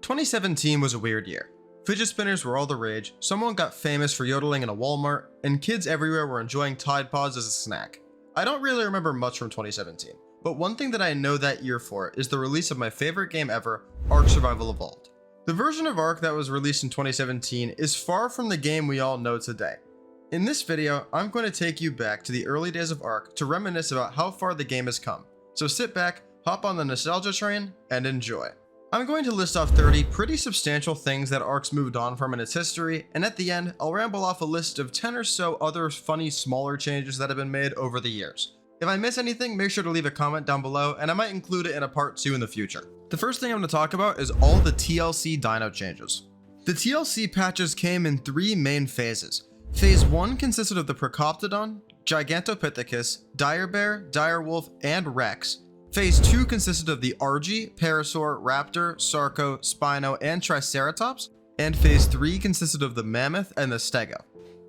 2017 was a weird year. Fidget spinners were all the rage, someone got famous for yodeling in a Walmart, and kids everywhere were enjoying Tide Pods as a snack. I don't really remember much from 2017, but one thing that I know that year for is the release of my favorite game ever, Ark Survival Evolved. The version of Ark that was released in 2017 is far from the game we all know today. In this video, I'm going to take you back to the early days of Ark to reminisce about how far the game has come. So sit back, hop on the nostalgia train, and enjoy. I'm going to list off 30 pretty substantial things that Ark's moved on from in its history, and at the end, I'll ramble off a list of 10 or so other funny smaller changes that have been made over the years. If I miss anything, make sure to leave a comment down below, and I might include it in a part 2 in the future. The first thing I'm going to talk about is all the TLC dino changes. The TLC patches came in 3 main phases. Phase 1 consisted of the Procoptodon, Gigantopithecus, Dire Bear, Dire Wolf, and Rex. Phase 2 consisted of the Argy, Parasaur, Raptor, Sarco, Spino, and Triceratops, and Phase 3 consisted of the Mammoth and the Stego.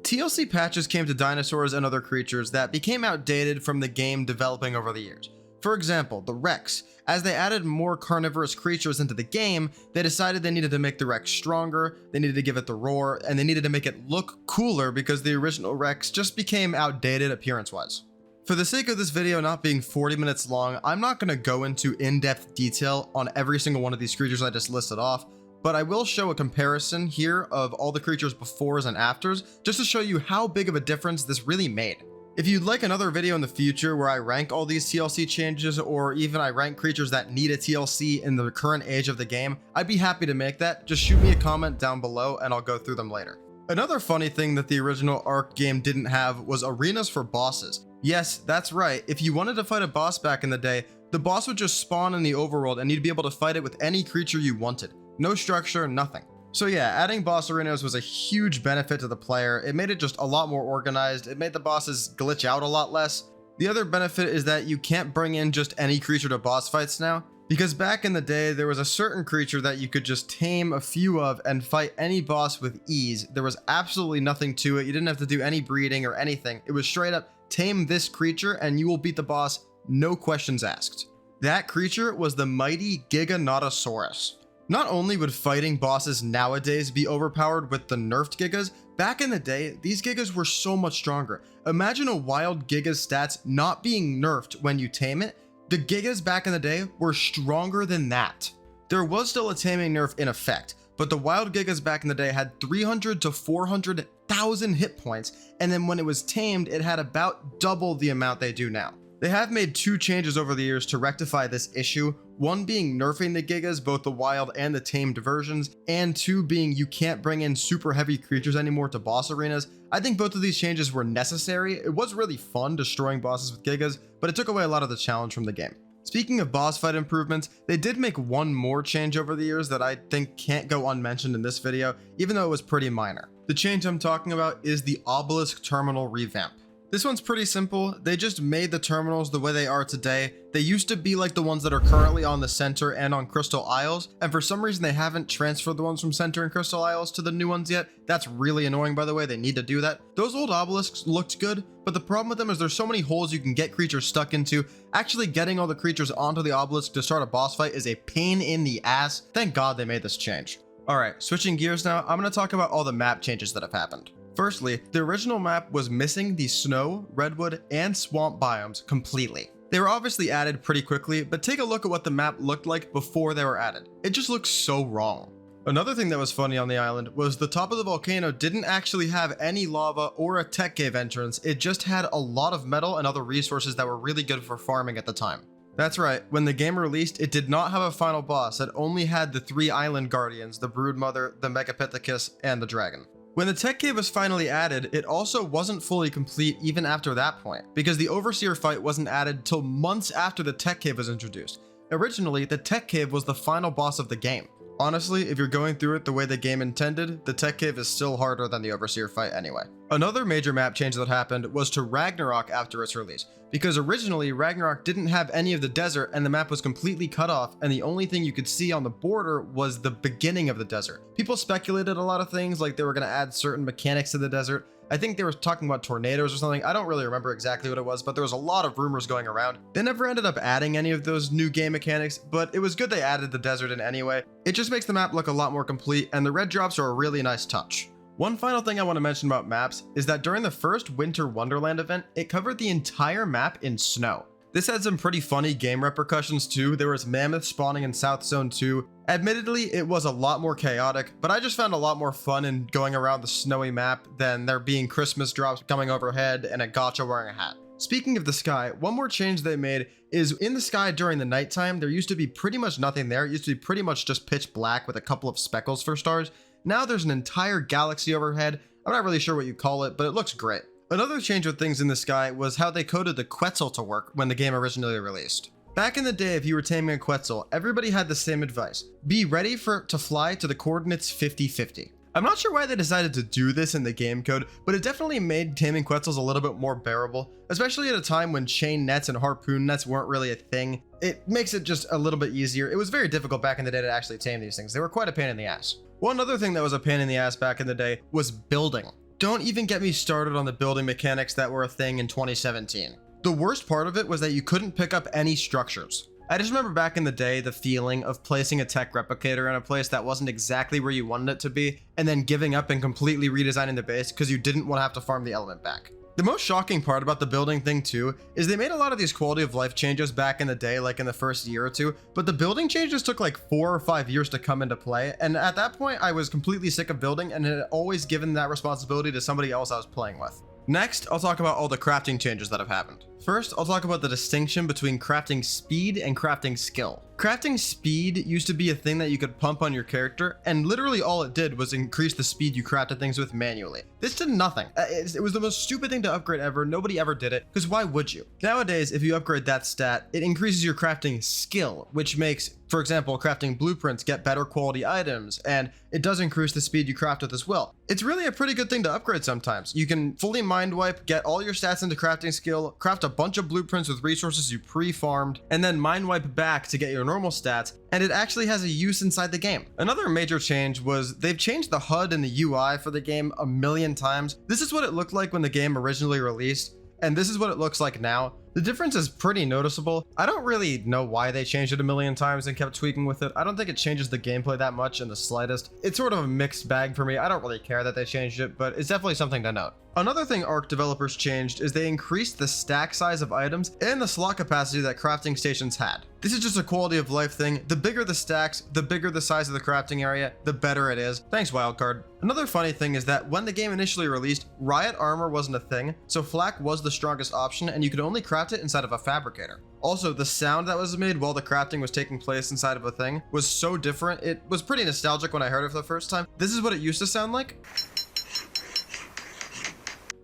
TLC patches came to dinosaurs and other creatures that became outdated from the game developing over the years. For example, the Rex. As they added more carnivorous creatures into the game, they decided they needed to make the Rex stronger, they needed to give it the roar, and they needed to make it look cooler because the original Rex just became outdated appearance-wise. For the sake of this video not being 40 minutes long, I'm not going to go into in-depth detail on every single one of these creatures I just listed off, but I will show a comparison here of all the creatures befores and afters, just to show you how big of a difference this really made. If you'd like another video in the future where I rank all these TLC changes, or even I rank creatures that need a TLC in the current age of the game, I'd be happy to make that. Just shoot me a comment down below and I'll go through them later. Another funny thing that the original Ark game didn't have was arenas for bosses. Yes, that's right, if you wanted to fight a boss back in the day, the boss would just spawn in the overworld and you'd be able to fight it with any creature you wanted. No structure, nothing. So yeah, adding boss arenas was a huge benefit to the player. It made it just a lot more organized, it made the bosses glitch out a lot less. The other benefit is that you can't bring in just any creature to boss fights now, because back in the day there was a certain creature that you could just tame a few of and fight any boss with ease. There was absolutely nothing to it, you didn't have to do any breeding or anything. It was straight up, tame this creature and you will beat the boss, no questions asked. That creature was the mighty Giganotosaurus. Not only would fighting bosses nowadays be overpowered with the nerfed Gigas, back in the day, these Gigas were so much stronger. Imagine a wild Giga's stats not being nerfed when you tame it. The Gigas back in the day were stronger than that. There was still a taming nerf in effect, but the wild Gigas back in the day had 300 to 400,000 hit points, and then when it was tamed, it had about double the amount they do now. They have made 2 changes over the years to rectify this issue, one being nerfing the Gigas, both the wild and the tamed versions, and 2 being you can't bring in super heavy creatures anymore to boss arenas. I think both of these changes were necessary. It was really fun destroying bosses with Gigas, but it took away a lot of the challenge from the game. Speaking of boss fight improvements, they did make one more change over the years that I think can't go unmentioned in this video, even though it was pretty minor. The change I'm talking about is the obelisk terminal revamp. This one's pretty simple. They just made the terminals the way they are today. They used to be like the ones that are currently on the center and on Crystal Isles, and for some reason they haven't transferred the ones from center and Crystal Isles to the new ones yet. That's really annoying, by the way. They need to do that. Those old obelisks looked good, but the problem with them is there's so many holes you can get creatures stuck into. Actually getting all the creatures onto the obelisk to start a boss fight is a pain in the ass. Thank God they made this change. Alright, switching gears now, I'm going to talk about all the map changes that have happened. Firstly, the original map was missing the snow, redwood, and swamp biomes completely. They were obviously added pretty quickly, but take a look at what the map looked like before they were added. It just looks so wrong. Another thing that was funny on the island was the top of the volcano didn't actually have any lava or a tech cave entrance, it just had a lot of metal and other resources that were really good for farming at the time. That's right, when the game released, it did not have a final boss, it only had the 3 island guardians, the Broodmother, the Megapithecus, and the dragon. When the tech cave was finally added, it also wasn't fully complete even after that point, because the Overseer fight wasn't added till months after the tech cave was introduced. Originally, the tech cave was the final boss of the game. Honestly, if you're going through it the way the game intended, the tech cave is still harder than the Overseer fight anyway. Another major map change that happened was to Ragnarok after its release, because originally Ragnarok didn't have any of the desert and the map was completely cut off, and the only thing you could see on the border was the beginning of the desert. People speculated a lot of things, like they were going to add certain mechanics to the desert. I think they were talking about tornadoes or something. I don't really remember exactly what it was, but there was a lot of rumors going around. They never ended up adding any of those new game mechanics, but it was good they added the desert in anyway. It just makes the map look a lot more complete, and the red drops are a really nice touch. One final thing I want to mention about maps is that during the first Winter Wonderland event, it covered the entire map in snow. This had some pretty funny game repercussions too. There was mammoths spawning in South Zone 2. Admittedly, it was a lot more chaotic, but I just found a lot more fun in going around the snowy map than there being Christmas drops coming overhead and a gotcha wearing a hat. Speaking of the sky, one more change they made is in the sky during the nighttime, there used to be pretty much nothing there. It used to be pretty much just pitch black with a couple of speckles for stars. Now there's an entire galaxy overhead. I'm not really sure what you call it, but it looks great. Another change with things in the sky was how they coded the Quetzal to work when the game originally released. Back in the day, if you were taming a Quetzal, everybody had the same advice. Be ready to fly to the coordinates 50-50. I'm not sure why they decided to do this in the game code, but it definitely made taming Quetzals a little bit more bearable, especially at a time when chain nets and harpoon nets weren't really a thing. It makes it just a little bit easier. It was very difficult back in the day to actually tame these things. They were quite a pain in the ass. One other thing that was a pain in the ass back in the day was building. Don't even get me started on the building mechanics that were a thing in 2017. The worst part of it was that you couldn't pick up any structures. I just remember back in the day the feeling of placing a tech replicator in a place that wasn't exactly where you wanted it to be, and then giving up and completely redesigning the base because you didn't want to have to farm the element back. The most shocking part about the building thing too is they made a lot of these quality of life changes back in the day, like in the first year or two, but the building changes took like 4 or 5 years to come into play, and at that point I was completely sick of building and had always given that responsibility to somebody else I was playing with. Next, I'll talk about all the crafting changes that have happened. First, I'll talk about the distinction between crafting speed and crafting skill. Crafting speed used to be a thing that you could pump on your character, and literally all it did was increase the speed you crafted things with manually. This did nothing. It was the most stupid thing to upgrade ever. Nobody ever did it, because why would you? Nowadays, if you upgrade that stat, it increases your crafting skill, which makes, for example, crafting blueprints get better quality items, and it does increase the speed you craft with as well. It's really a pretty good thing to upgrade sometimes. You can fully mind wipe, get all your stats into crafting skill, craft a bunch of blueprints with resources you pre-farmed, and then mind wipe back to get your normal stats, and it actually has a use inside the game. Another major change was they've changed the HUD and the UI for the game a million times. This is what it looked like when the game originally released, and this is what it looks like now. The difference is pretty noticeable. I don't really know why they changed it a million times and kept tweaking with it. I don't think it changes the gameplay that much in the slightest. It's sort of a mixed bag for me. I don't really care that they changed it, but it's definitely something to note. Another thing Ark developers changed is they increased the stack size of items and the slot capacity that crafting stations had. This is just a quality of life thing. The bigger the stacks, the bigger the size of the crafting area, the better it is. Thanks, Wildcard. Another funny thing is that when the game initially released, riot armor wasn't a thing, so flak was the strongest option and you could only craft it inside of a fabricator. Also, the sound that was made while the crafting was taking place inside of a thing was so different. It was pretty nostalgic when I heard it for the first time. This is what it used to sound like.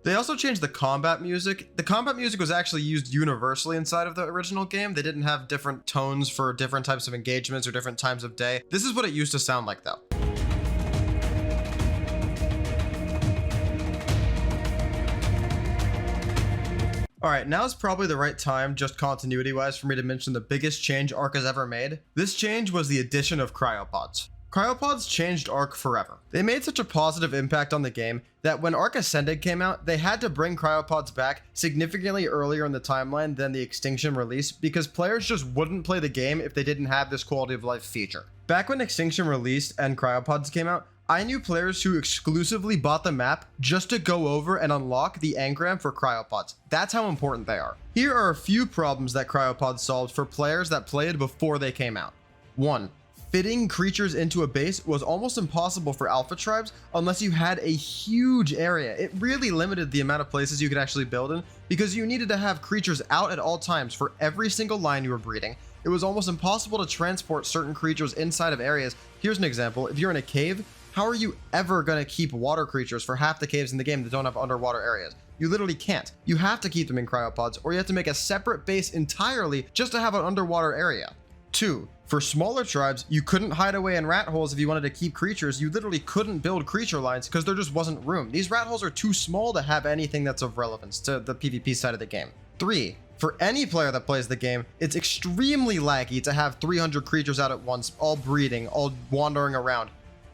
They also changed the combat music. The combat music was actually used universally inside of the original game. They didn't have different tones for different types of engagements or different times of day. This is what it used to sound like though. Alright, now is probably the right time, just continuity-wise, for me to mention the biggest change Ark has ever made. This change was the addition of Cryopods. Cryopods changed Ark forever. They made such a positive impact on the game that when Ark Ascended came out, they had to bring Cryopods back significantly earlier in the timeline than the Extinction release because players just wouldn't play the game if they didn't have this quality of life feature. Back when Extinction released and Cryopods came out, I knew players who exclusively bought the map just to go over and unlock the engram for Cryopods. That's how important they are. Here are a few problems that Cryopods solved for players that played before they came out. 1. Fitting creatures into a base was almost impossible for alpha tribes unless you had a huge area. It really limited the amount of places you could actually build in because you needed to have creatures out at all times for every single line you were breeding. It was almost impossible to transport certain creatures inside of areas. Here's an example. If you're in a cave, how are you ever going to keep water creatures for half the caves in the game that don't have underwater areas? You literally can't. You have to keep them in cryopods, or you have to make a separate base entirely just to have an underwater area. 2. For smaller tribes, you couldn't hide away in rat holes if you wanted to keep creatures. You literally couldn't build creature lines because there just wasn't room. These rat holes are too small to have anything that's of relevance to the PvP side of the game. 3. For any player that plays the game, it's extremely laggy to have 300 creatures out at once, all breeding, all wandering around.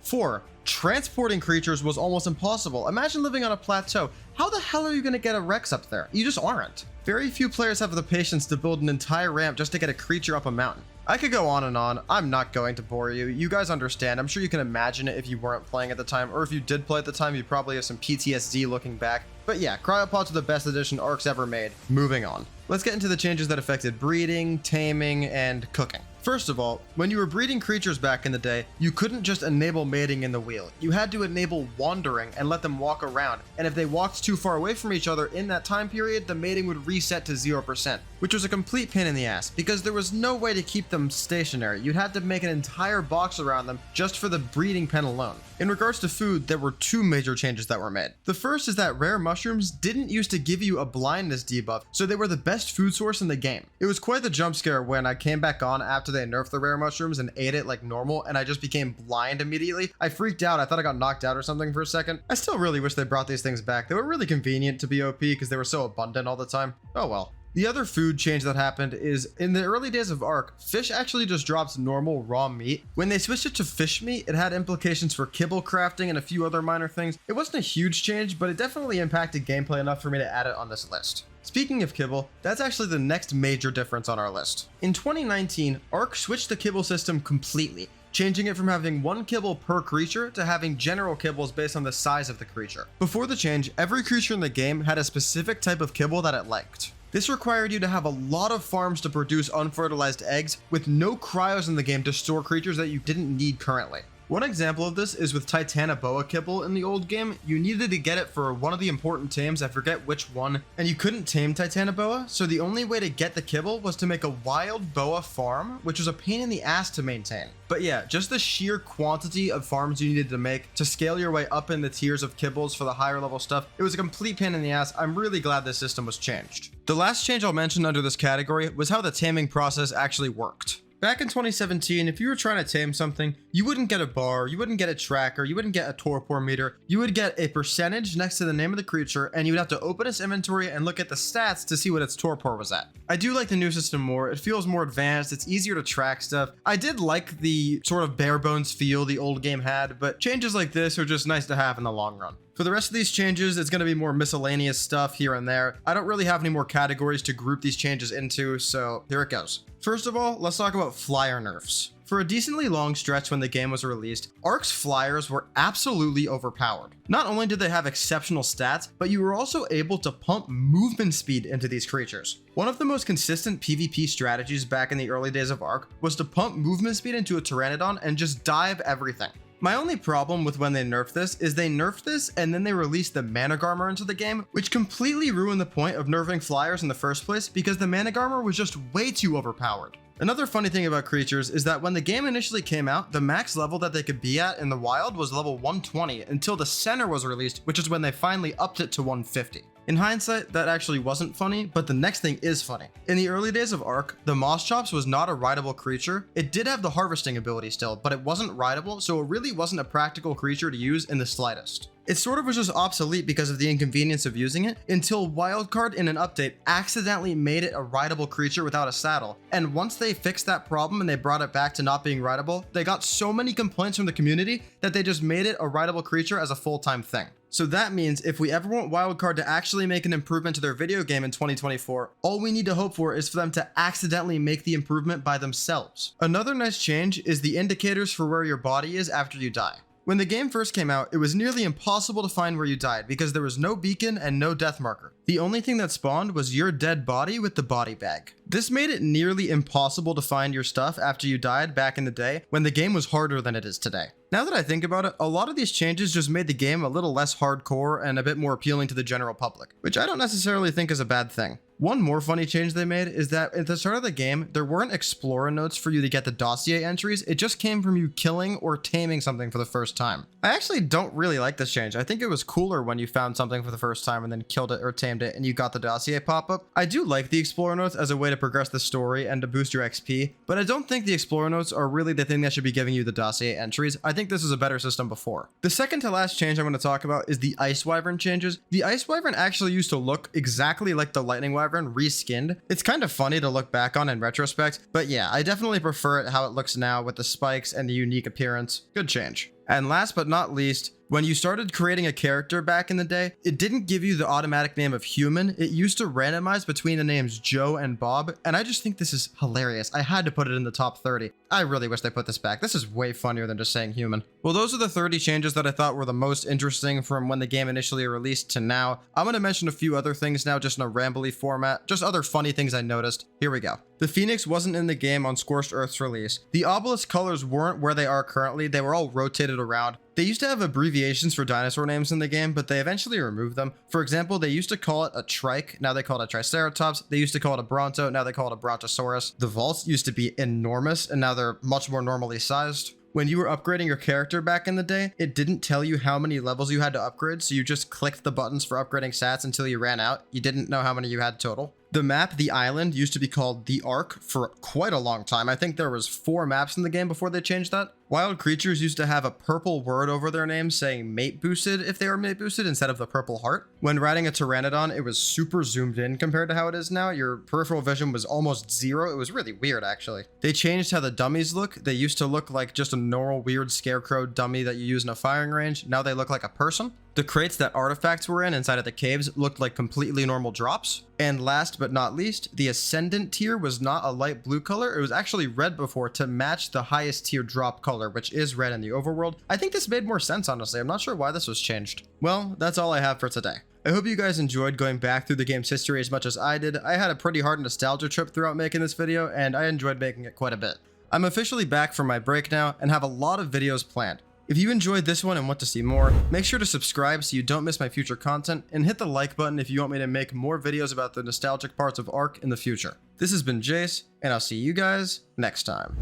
4. Transporting creatures was almost impossible. Imagine living on a plateau. How the hell are you going to get a Rex up there? You just aren't. Very few players have the patience to build an entire ramp just to get a creature up a mountain. I could go on and on. I'm not going to bore you. You guys understand. I'm sure you can imagine it if you weren't playing at the time, or if you did play at the time, you probably have some PTSD looking back. But yeah, Cryopods are the best addition Ark's ever made. Moving on. Let's get into the changes that affected breeding, taming, and cooking. First of all, when you were breeding creatures back in the day, you couldn't just enable mating in the wheel. You had to enable wandering and let them walk around, and if they walked too far away from each other in that time period, the mating would reset to 0%, which was a complete pain in the ass, because there was no way to keep them stationary. You'd have to make an entire box around them just for the breeding pen alone. In regards to food, there were 2 major changes that were made. The first is that rare mushrooms didn't used to give you a blindness debuff, so they were the best food source in the game. It was quite the jump scare when I came back on after they nerfed the rare mushrooms and ate it like normal, and I just became blind immediately. I freaked out. I thought I got knocked out or something for a second. I still really wish they brought these things back. They were really convenient to be OP because they were so abundant all the time. Oh well. The other food change that happened is, in the early days of Ark, fish actually just drops normal raw meat. When they switched it to fish meat, it had implications for kibble crafting and a few other minor things. It wasn't a huge change, but it definitely impacted gameplay enough for me to add it on this list. Speaking of kibble, that's actually the next major difference on our list. In 2019, Ark switched the kibble system completely, changing it from having 1 kibble per creature to having general kibbles based on the size of the creature. Before the change, every creature in the game had a specific type of kibble that it liked. This required you to have a lot of farms to produce unfertilized eggs, with no cryos in the game to store creatures that you didn't need currently. One example of this is with Titanoboa kibble in the old game. You needed to get it for one of the important tames, I forget which one, and you couldn't tame Titanoboa, so the only way to get the kibble was to make a wild boa farm, which was a pain in the ass to maintain. But yeah, just the sheer quantity of farms you needed to make to scale your way up in the tiers of kibbles for the higher level stuff, it was a complete pain in the ass. I'm really glad this system was changed. The last change I'll mention under this category was how the taming process actually worked. Back in 2017, if you were trying to tame something, you wouldn't get a bar, you wouldn't get a tracker, you wouldn't get a torpor meter, you would get a percentage next to the name of the creature, and you would have to open its inventory and look at the stats to see what its torpor was at. I do like the new system more. It feels more advanced, it's easier to track stuff. I did like the sort of bare bones feel the old game had, but changes like this are just nice to have in the long run. For the rest of these changes, it's going to be more miscellaneous stuff here and there. I don't really have any more categories to group these changes into, so here it goes. First of all, let's talk about flyer nerfs. For a decently long stretch when the game was released, Ark's flyers were absolutely overpowered. Not only did they have exceptional stats, but you were also able to pump movement speed into these creatures. One of the most consistent PvP strategies back in the early days of Ark was to pump movement speed into a Pteranodon and just dive everything. My only problem with when they nerfed this is they nerfed this and then they released the Managarmr into the game, which completely ruined the point of nerfing flyers in the first place because the Managarmr was just way too overpowered. Another funny thing about creatures is that when the game initially came out, the max level that they could be at in the wild was level 120 until the center was released, which is when they finally upped it to 150. In hindsight, that actually wasn't funny, but the next thing is funny. In the early days of Ark, the Mosschops was not a rideable creature. It did have the harvesting ability still, but it wasn't rideable, so it really wasn't a practical creature to use in the slightest. It sort of was just obsolete because of the inconvenience of using it, until Wildcard in an update accidentally made it a rideable creature without a saddle. And once they fixed that problem and they brought it back to not being rideable, they got so many complaints from the community that they just made it a rideable creature as a full-time thing. So that means if we ever want Wildcard to actually make an improvement to their video game in 2024, all we need to hope for is for them to accidentally make the improvement by themselves. Another nice change is the indicators for where your body is after you die. When the game first came out, it was nearly impossible to find where you died because there was no beacon and no death marker. The only thing that spawned was your dead body with the body bag. This made it nearly impossible to find your stuff after you died back in the day when the game was harder than it is today. Now that I think about it, a lot of these changes just made the game a little less hardcore and a bit more appealing to the general public, which I don't necessarily think is a bad thing. One more funny change they made is that at the start of the game, there weren't Explorer notes for you to get the dossier entries, it just came from you killing or taming something for the first time. I actually don't really like this change. I think it was cooler when you found something for the first time and then killed it or tamed it and you got the dossier pop-up. I do like the Explorer notes as a way to progress the story and to boost your XP, but I don't think the Explorer notes are really the thing that should be giving you the dossier entries. I think this is a better system before. The second to last change I'm going to talk about is the Ice Wyvern changes. The Ice Wyvern actually used to look exactly like the Lightning Wyvern reskinned. It's kind of funny to look back on in retrospect, but yeah, I definitely prefer it how it looks now with the spikes and the unique appearance. Good change. And last but not least, when you started creating a character back in the day, it didn't give you the automatic name of human. It used to randomize between the names Joe and Bob, and I just think this is hilarious. I had to put it in the top 30. I really wish they put this back. This is way funnier than just saying human. Well, those are the 30 changes that I thought were the most interesting from when the game initially released to now. I'm going to mention a few other things now, just in a rambly format, just other funny things I noticed. Here we go. The Phoenix wasn't in the game on Scorched Earth's release. The obelisk colors weren't where they are currently. They were all rotated around. They used to have abbreviations for dinosaur names in the game, but they eventually removed them. For example, they used to call it a trike, now they call it a triceratops. They used to call it a bronto, now they call it a brontosaurus. The vaults used to be enormous, and now they're much more normally sized. When you were upgrading your character back in the day, it didn't tell you how many levels you had to upgrade, so you just clicked the buttons for upgrading stats until you ran out. You didn't know how many you had total. The map, the island, used to be called the Ark for quite a long time. I think there was 4 maps in the game before they changed that. Wild creatures used to have a purple word over their name saying mate boosted if they were mate boosted instead of the purple heart. When riding a pteranodon, it was super zoomed in compared to how it is now. Your peripheral vision was almost 0. It was really weird, actually. They changed how the dummies look. They used to look like just a normal weird scarecrow dummy that you use in a firing range. Now they look like a person. The crates that artifacts were in inside of the caves looked like completely normal drops. And last but not least, the Ascendant tier was not a light blue color. It was actually red before to match the highest tier drop color, which is red in the overworld. I think this made more sense, honestly. I'm not sure why this was changed. Well, that's all I have for today. I hope you guys enjoyed going back through the game's history as much as I did. I had a pretty hard nostalgia trip throughout making this video, and I enjoyed making it quite a bit. I'm officially back from my break now and have a lot of videos planned. If you enjoyed this one and want to see more, make sure to subscribe so you don't miss my future content, and hit the like button if you want me to make more videos about the nostalgic parts of Ark in the future. This has been Jace, and I'll see you guys next time.